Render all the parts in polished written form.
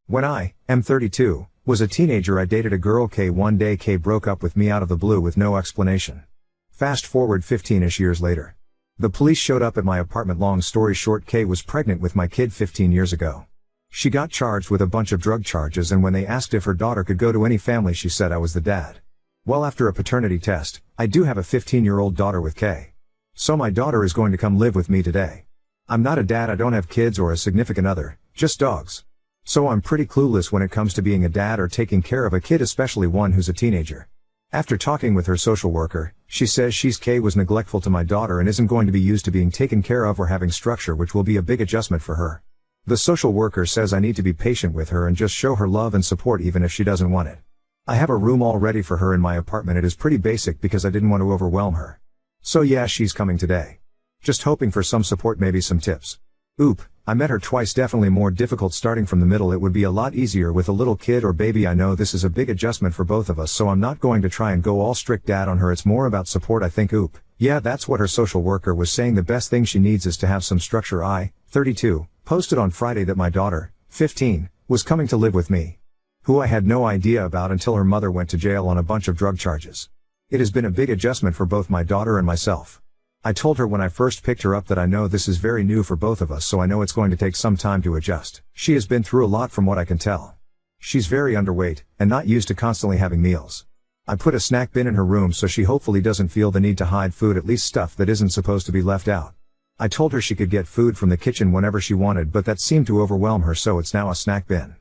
When I, M32, was a teenager, I dated a girl K. One day K broke up with me out of the blue with no explanation. Fast forward 15-ish years later. The police showed up at my apartment. Long story short, K was pregnant with my kid 15 years ago. She got charged with a bunch of drug charges, and when they asked if her daughter could go to any family, she said I was the dad. Well, after a paternity test, I do have a 15-year-old daughter with K. So my daughter is going to come live with me today. I'm not a dad, I don't have kids or a significant other, just dogs. So I'm pretty clueless when it comes to being a dad or taking care of a kid, especially one who's a teenager. After talking with her social worker, she says K was neglectful to my daughter and isn't going to be used to being taken care of or having structure, which will be a big adjustment for her. The social worker says I need to be patient with her and just show her love and support even if she doesn't want it. I have a room all ready for her in my apartment. It is pretty basic because I didn't want to overwhelm her. So yeah, she's coming today. Just hoping for some support, maybe some tips. Oop, I met her twice, definitely more difficult starting from the middle. It would be a lot easier with a little kid or baby. I know this is a big adjustment for both of us, so I'm not going to try and go all strict dad on her. It's more about support, I think. Oop, yeah, that's what her social worker was saying. The best thing she needs is to have some structure. I, 32, posted on Friday that my daughter, 15, was coming to live with me, who I had no idea about until her mother went to jail on a bunch of drug charges. It has been a big adjustment for both my daughter and myself. I told her when I first picked her up that I know this is very new for both of us, so I know it's going to take some time to adjust. She has been through a lot from what I can tell. She's very underweight, and not used to constantly having meals. I put a snack bin in her room so she hopefully doesn't feel the need to hide food, at least stuff that isn't supposed to be left out. I told her she could get food from the kitchen whenever she wanted, but that seemed to overwhelm her, so it's now a snack bin.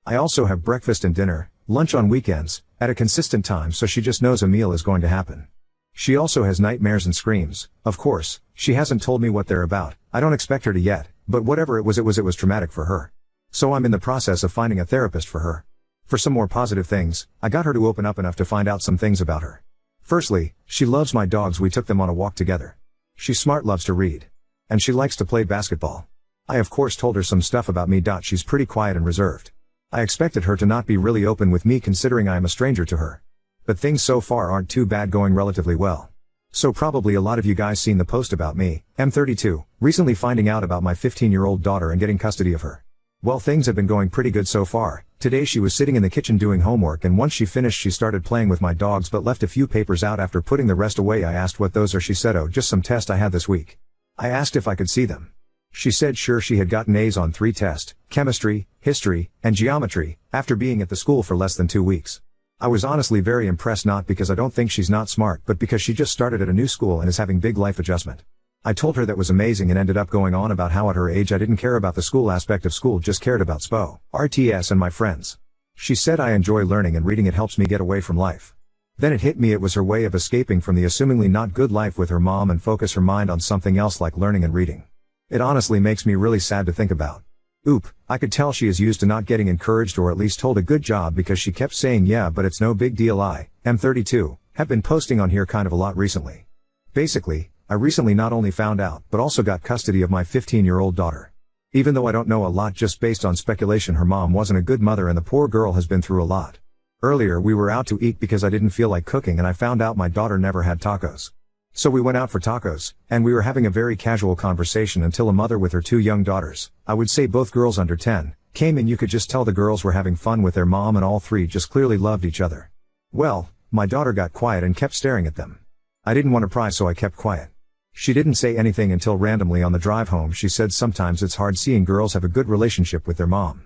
I also have breakfast and dinner, lunch on weekends, at a consistent time, so she just knows a meal is going to happen. She also has nightmares and screams. Of course, she hasn't told me what they're about. I don't expect her to yet, but whatever it was traumatic for her. So I'm in the process of finding a therapist for her. For some more positive things, I got her to open up enough to find out some things about her. Firstly, she loves my dogs. We took them on a walk together. She's smart, loves to read. And she likes to play basketball. I of course told her some stuff about me. She's pretty quiet and reserved. I expected her to not be really open with me considering I am a stranger to her. But things so far aren't too bad, going relatively well. So probably a lot of you guys seen the post about me, M32, recently finding out about my 15-year-old daughter and getting custody of her. Well, things have been going pretty good so far. Today she was sitting in the kitchen doing homework, and once she finished she started playing with my dogs but left a few papers out after putting the rest away. I asked what those are. She said, oh, just some tests I had this week. I asked if I could see them. She said sure. She had gotten A's on 3 tests, chemistry, history, and geometry, after being at the school for less than 2 weeks. I was honestly very impressed, not because I don't think she's not smart, but because she just started at a new school and is having big life adjustment. I told her that was amazing and ended up going on about how at her age I didn't care about the school aspect of school, just cared about SPO, RTS and my friends. She said I enjoy learning and reading, it helps me get away from life. Then it hit me, it was her way of escaping from the assumingly not good life with her mom and focus her mind on something else like learning and reading. It honestly makes me really sad to think about. Oop, I could tell she is used to not getting encouraged or at least told a good job, because she kept saying yeah but it's no big deal. I, M32, have been posting on here kind of a lot recently. Basically, I recently not only found out but also got custody of my 15-year-old daughter. Even though I don't know a lot, just based on speculation, her mom wasn't a good mother and the poor girl has been through a lot. Earlier we were out to eat because I didn't feel like cooking and I found out my daughter never had tacos. So we went out for tacos, and we were having a very casual conversation until a mother with her 2 young daughters, I would say both girls under 10, came in. You could just tell the girls were having fun with their mom and all 3 just clearly loved each other. Well, my daughter got quiet and kept staring at them. I didn't want to pry, so I kept quiet. She didn't say anything until randomly on the drive home she said sometimes it's hard seeing girls have a good relationship with their mom.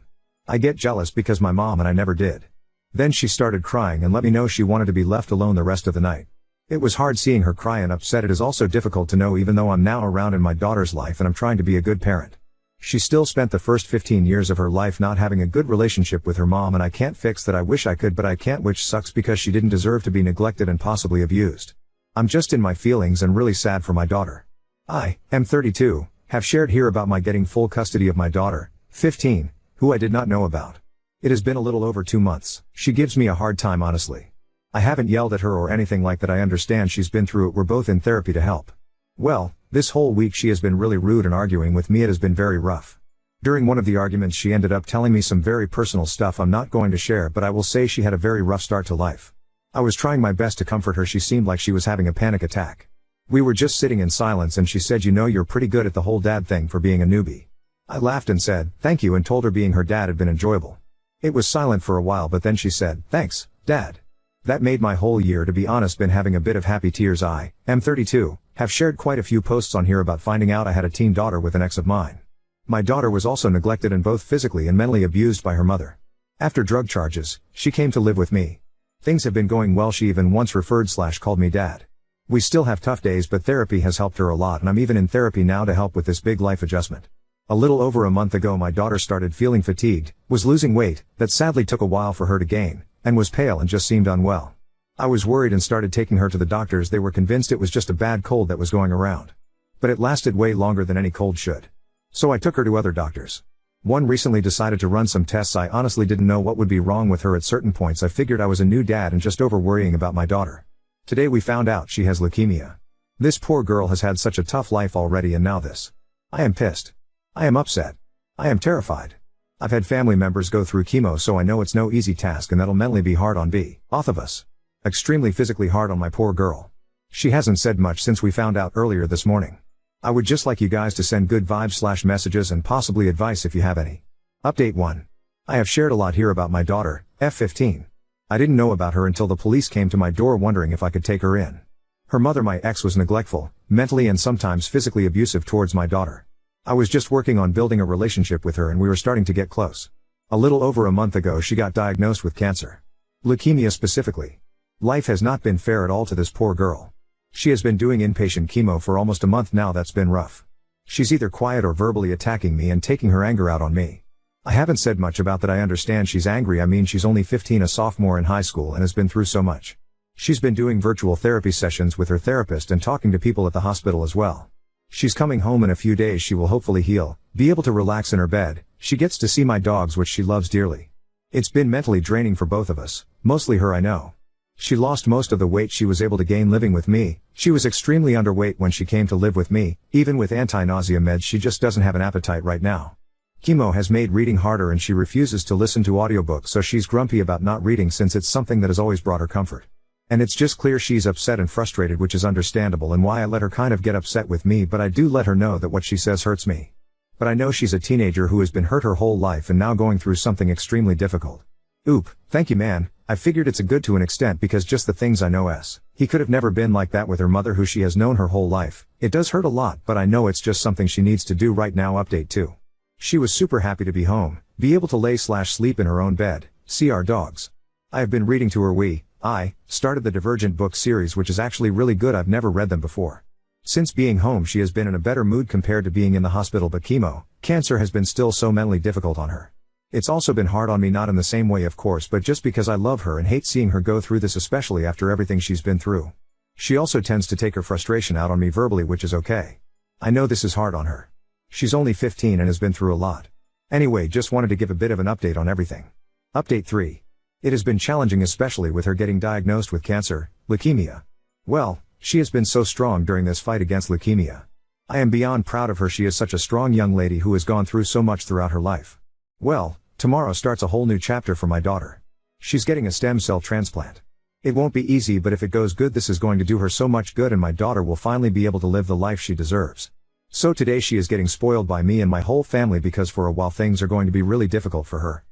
I get jealous because my mom and I never did. Then she started crying and let me know she wanted to be left alone the rest of the night. It was hard seeing her cry and upset. It is also difficult to know, even though I'm now around in my daughter's life and I'm trying to be a good parent. She still spent the first 15 years of her life not having a good relationship with her mom, and I can't fix that. I wish I could, but I can't, which sucks because she didn't deserve to be neglected and possibly abused. I'm just in my feelings and really sad for my daughter. I, M32, have shared here about my getting full custody of my daughter, 15, who I did not know about. It has been a little over 2 months. She gives me a hard time, honestly. I haven't yelled at her or anything like that. I understand she's been through it. We're both in therapy to help. Well, this whole week she has been really rude and arguing with me. It has been very rough. During one of the arguments she ended up telling me some very personal stuff I'm not going to share, but I will say she had a very rough start to life. I was trying my best to comfort her. She seemed like she was having a panic attack. We were just sitting in silence and she said, you know, you're pretty good at the whole dad thing for being a newbie. I laughed and said, thank you, and told her being her dad had been enjoyable. It was silent for a while, but then she said, "Thanks, Dad." That made my whole year, to be honest. Been having a bit of happy tears. I am 32, have shared quite a few posts on here about finding out I had a teen daughter with an ex of mine. My daughter was also neglected and both physically and mentally abused by her mother. After drug charges, she came to live with me. Things have been going well. She even once referred/called me dad. We still have tough days, but therapy has helped her a lot, and I'm even in therapy now to help with this big life adjustment. A little over a month ago my daughter started feeling fatigued, was losing weight, that sadly took a while for her to gain, and was pale and just seemed unwell. I was worried and started taking her to the doctors. They were convinced it was just a bad cold that was going around. But it lasted way longer than any cold should. So I took her to other doctors. One recently decided to run some tests. I honestly didn't know what would be wrong with her at certain points. I figured I was a new dad and just over worrying about my daughter. Today we found out she has leukemia. This poor girl has had such a tough life already, and now this. I am pissed. I am upset. I am terrified. I've had family members go through chemo, so I know it's no easy task, and that'll mentally be hard on both of us. Extremely physically hard on my poor girl. She hasn't said much since we found out earlier this morning. I would just like you guys to send good vibes/messages and possibly advice if you have any. Update 1. I have shared a lot here about my daughter, F15. I didn't know about her until the police came to my door wondering if I could take her in. Her mother, my ex, was neglectful, mentally and sometimes physically abusive towards my daughter. I was just working on building a relationship with her and we were starting to get close. A little over a month ago she got diagnosed with cancer. Leukemia specifically. Life has not been fair at all to this poor girl. She has been doing inpatient chemo for almost a month now. That's been rough. She's either quiet or verbally attacking me and taking her anger out on me. I haven't said much about that. I understand she's angry. I mean, she's only 15, a sophomore in high school, and has been through so much. She's been doing virtual therapy sessions with her therapist and talking to people at the hospital as well. She's coming home in a few days. She will hopefully heal, be able to relax in her bed. She gets to see my dogs, which she loves dearly. It's been mentally draining for both of us, mostly her, I know. She lost most of the weight she was able to gain living with me. She was extremely underweight when she came to live with me. Even with anti-nausea meds, she just doesn't have an appetite right now. Chemo has made reading harder and she refuses to listen to audiobooks, so she's grumpy about not reading since it's something that has always brought her comfort. And it's just clear she's upset and frustrated, which is understandable and why I let her kind of get upset with me, but I do let her know that what she says hurts me. But I know she's a teenager who has been hurt her whole life and now going through something extremely difficult. Oop, thank you, man. I figured it's a good to an extent because just the things I know he could have never been like that with her mother who she has known her whole life. It does hurt a lot, but I know it's just something she needs to do right now. Update 2. She was super happy to be home, be able to lay/sleep in her own bed, see our dogs. I have been reading to her. I started the Divergent book series, which is actually really good. I've never read them before. Since being home she has been in a better mood compared to being in the hospital, but cancer has been still so mentally difficult on her. It's also been hard on me, not in the same way of course, but just because I love her and hate seeing her go through this, especially after everything she's been through. She also tends to take her frustration out on me verbally, which is okay. I know this is hard on her. She's only 15 and has been through a lot. Anyway, just wanted to give a bit of an update on everything. Update 3. It has been challenging, especially with her getting diagnosed with cancer, leukemia. Well, she has been so strong during this fight against leukemia. I am beyond proud of her. She is such a strong young lady who has gone through so much throughout her life. Well, tomorrow starts a whole new chapter for my daughter. She's getting a stem cell transplant. It won't be easy, but if it goes good, this is going to do her so much good and my daughter will finally be able to live the life she deserves. So today she is getting spoiled by me and my whole family because for a while things are going to be really difficult for her.